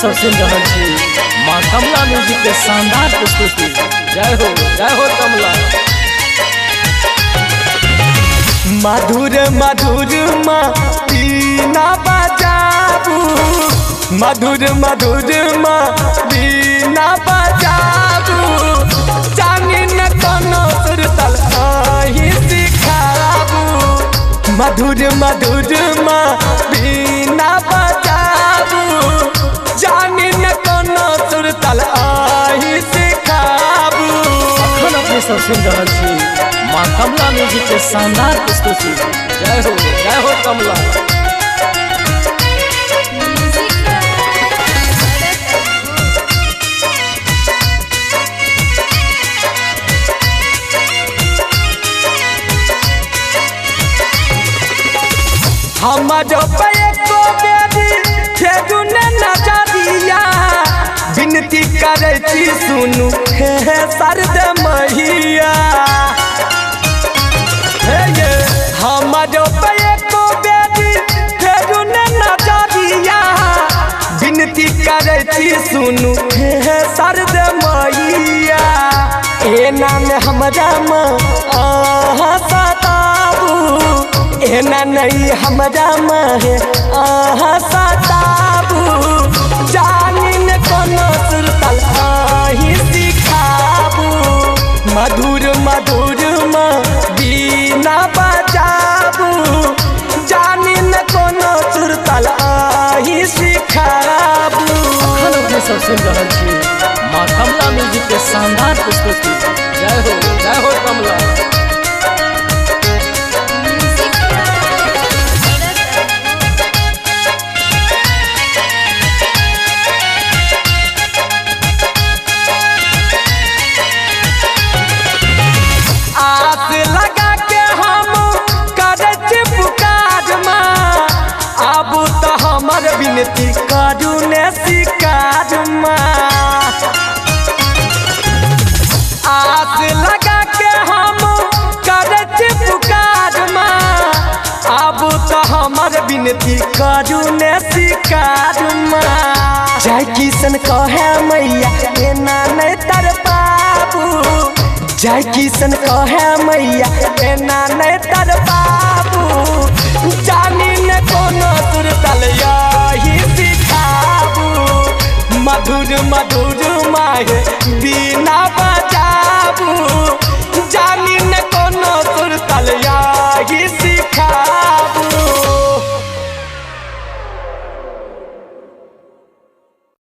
सब सुन रहल छी माँ कमला म्यूजिक के शानदार प्रस्तुति। जय हो कमला। मधुर मधुर माँ बीना बजाबू, मधुर मधुर माँ बीना बजाबू, जानी न कोनो सुरतल आही सिखाबू। मधुर मधुर माँ बीना बजाबू, जानी न कोनो सुरतल आही सिखाबू। अखन अपने सब सुन रहल छी माँ कमला म्यूजिक के शानदार प्रस्तुति। जय हो कमला। हमारो को बेरी फेरू ने नजरिया, विनती करे छी सुनू हे सरद मैया। हमारो को बेरी फेरू ने नजरिया, विनती करे छी सुनू हे सरद मैया। ए नाम हमरा माँ आहा सताबू, एना नहीं हमरा माहे आहा सताबू, जानी न कोनो सुरतल आही सिखाबू। मधुर मधुर माँ बीना बजाबू, जानी न कोनो सुरतल आही सिखाबू। अखन अपने सब सुन रहल छी माँ कमला म्यूजिक के शानदार प्रस्तुति। जय हो कमला। आस लगा के हम करे छी पुकार माँ, आबू तो हमर विनती करू ने शिकार माँ। आस लगा के हम करे छी पुकार माँ, आबू तो हमर विनती करू ने शिकार माँ। जय किशन कहे मैया एना नहीं तर बाबू, जय किशन कहे मैया एना नहीं तर बाबू, जानी न कोनो सुरतल यही सिखाबू। मधुर मधुर माहे बीना बजा